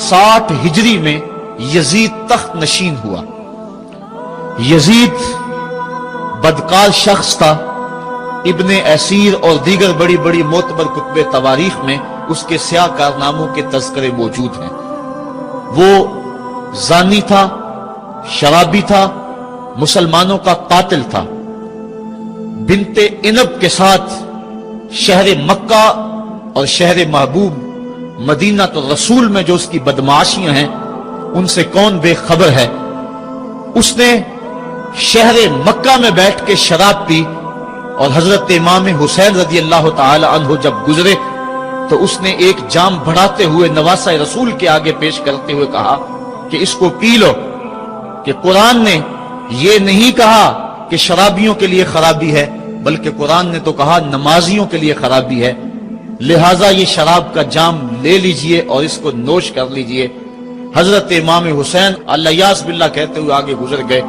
60 ہجری میں یزید تخت نشین ہوا۔ یزید بدکار شخص تھا، ابن اسیر اور دیگر بڑی بڑی معتبر کتب تواریخ میں اس کے سیاہ کارناموں کے تذکرے موجود ہیں۔ وہ زانی تھا، شرابی تھا، مسلمانوں کا قاتل تھا۔ بنت عنب کے ساتھ شہر مکہ اور شہر محبوب مدینہ الرسول میں جو اس کی بدمعاشیاں ہیں ان سے کون بے خبر ہے۔ اس نے شہر مکہ میں بیٹھ کے شراب پی، اور حضرت امام حسین رضی اللہ تعالی عنہ جب گزرے تو اس نے ایک جام بڑھاتے ہوئے نواسہ رسول کے آگے پیش کرتے ہوئے کہا کہ اس کو پی لو، کہ قرآن نے یہ نہیں کہا کہ شرابیوں کے لیے خرابی ہے، بلکہ قرآن نے تو کہا نمازیوں کے لیے خرابی ہے، لہٰذا یہ شراب کا جام لے لیجئے اور اس کو نوش کر لیجئے۔ حضرت امام حسین الیاس باللہ کہتے ہوئے آگے گزر گئے۔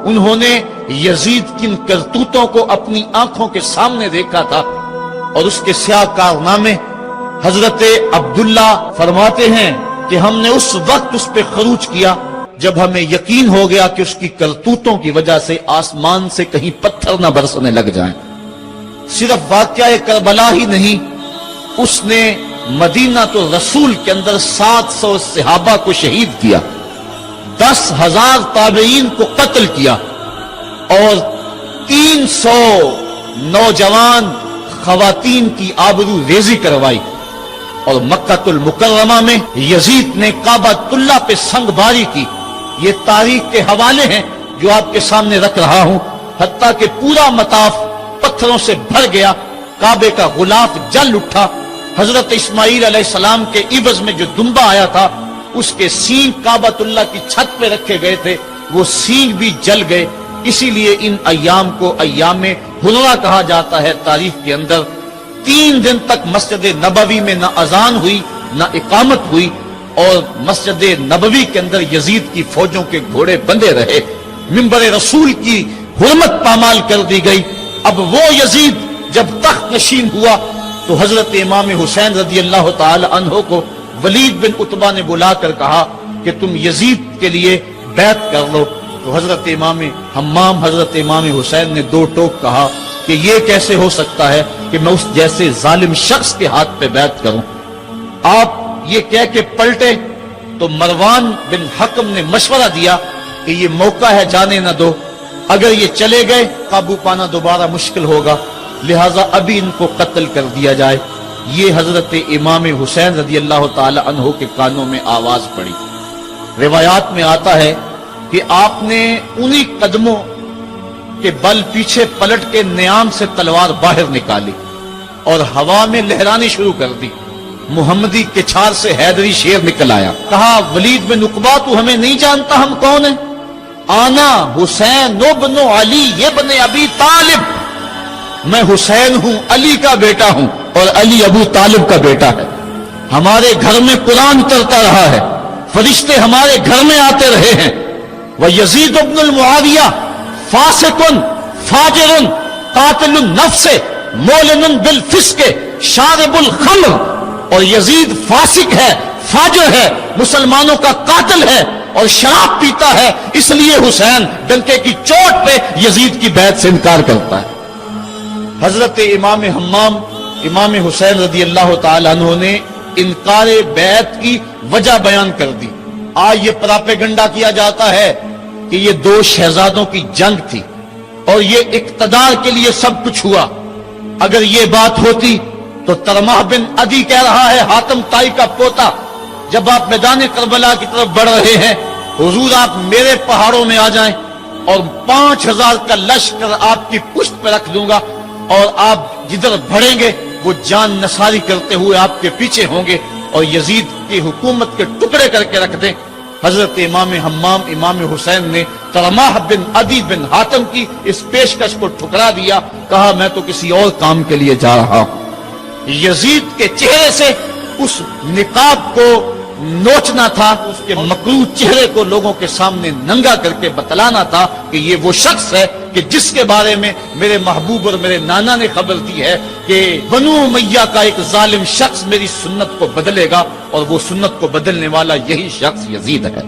انہوں نے یزید کی ان کرتوتوں کو اپنی آنکھوں کے سامنے دیکھا تھا، اور اس کے سیاہ کارنامے حضرت عبداللہ فرماتے ہیں کہ ہم نے اس وقت اس پہ خروج کیا جب ہمیں یقین ہو گیا کہ اس کی کرتوتوں کی وجہ سے آسمان سے کہیں پتھر نہ برسنے لگ جائیں۔ صرف واقعہ کربلا ہی نہیں، اس نے مدینہ تو رسول کے اندر 700 صحابہ کو شہید کیا، 10,000 تابعین کو قتل کیا، اور 300 نوجوان خواتین کی آبرو ریزی کروائی۔ اور مکہ المکرمہ میں یزید نے کعبۃ اللہ پہ سنگ باری کی۔ یہ تاریخ کے حوالے ہیں جو آپ کے سامنے رکھ رہا ہوں، حتیٰ کہ پورا مطاف پتھروں سے بھر گیا، کعبے کا غلاف جل اٹھا۔ حضرت اسماعیل علیہ السلام کے عوض میں جو دمبا آیا تھا اس کے سینگ کعبۃ اللہ کی چھت پہ رکھے گئے تھے، وہ سینگ بھی جل گئے۔ اسی لیے ان ایام کو ایام حرہ کہا جاتا ہے۔ تاریخ کے اندر 3 دن تک مسجد نبوی میں نہ اذان ہوئی نہ اقامت ہوئی، اور مسجد نبوی کے اندر یزید کی فوجوں کے گھوڑے بندے رہے، منبر رسول کی حرمت پامال کر دی گئی۔ اب وہ یزید جب تخت نشین ہوا تو حضرت امام حسین رضی اللہ تعالی عنہ کو ولید بن عتبہ نے بلا کر کہا کہ تم یزید کے لیے بیعت کر لو۔ تو حضرت امام حمام حضرت امام حسین نے 2 ٹوک کہا کہ یہ کیسے ہو سکتا ہے کہ میں اس جیسے ظالم شخص کے ہاتھ پہ بیعت کروں۔ آپ یہ کہہ کے پلٹے تو مروان بن حکم نے مشورہ دیا کہ یہ موقع ہے، جانے نہ دو، اگر یہ چلے گئے قابو پانا دوبارہ مشکل ہوگا، لہٰذا ابھی ان کو قتل کر دیا جائے۔ یہ حضرت امام حسین رضی اللہ تعالی عنہ کے کانوں میں آواز پڑی۔ روایات میں آتا ہے کہ آپ نے انہی قدموں کے بل پیچھے پلٹ کے نیام سے تلوار باہر نکالی اور ہوا میں لہرانی شروع کر دی۔ محمدی کے چھار سے حیدری شیر نکل آیا، کہا ولید بن عقبہ تو ہمیں نہیں جانتا ہم کون ہیں؟ آنا حسین ابن علی ابن ابی طالب، میں حسین ہوں، علی کا بیٹا ہوں، اور علی ابو طالب کا بیٹا ہے۔ ہمارے گھر میں قرآن اترتا رہا ہے، فرشتے ہمارے گھر میں آتے رہے ہیں۔ وَيَزِيدُ ابن المعاویہ فاسق فاجر قاتل النفس مولن بالفسق شارب الخمر، اور یزید فاسق ہے، فاجر ہے، مسلمانوں کا قاتل ہے اور شراب پیتا ہے، اس لیے حسین ڈنکے کی چوٹ پہ یزید کی بیعت سے انکار کرتا ہے۔ حضرت امام حمام امام حسین رضی اللہ تعالی عنہ نے انکار بیعت کی وجہ بیان کر دی۔ آج یہ پراپیگنڈا کیا جاتا ہے کہ یہ 2 شہزادوں کی جنگ تھی اور یہ اقتدار کے لیے سب کچھ ہوا۔ اگر یہ بات ہوتی تو ترمح بن عدی کہہ رہا ہے، حاتم طائی کا پوتا، جب آپ میدان کربلا کی طرف بڑھ رہے ہیں، حضور آپ میرے پہاڑوں میں آ جائیں اور 5000 کا لشکر آپ کی پشت پہ رکھ دوں گا، اور آپ جدھر بڑھیں گے وہ جان نثاری کرتے ہوئے آپ کے پیچھے ہوں گے اور یزید کی حکومت کے ٹکڑے کر کے رکھ دیں۔ حضرت امام حمام امام حسین نے ترمح بن عدی بن حاتم کی اس پیشکش کو ٹھکرا دیا، کہا میں تو کسی اور کام کے لیے جا رہا ہوں۔ یزید کے چہرے سے اس نقاب کو نوچنا تھا، اس کے مکروہ چہرے کو لوگوں کے سامنے ننگا کر کے بتلانا تھا کہ یہ وہ شخص ہے کہ جس کے بارے میں میرے محبوب اور میرے نانا نے خبر دی ہے کہ بنو امیہ کا ایک ظالم شخص میری سنت کو بدلے گا، اور وہ سنت کو بدلنے والا یہی شخص یزید ہے۔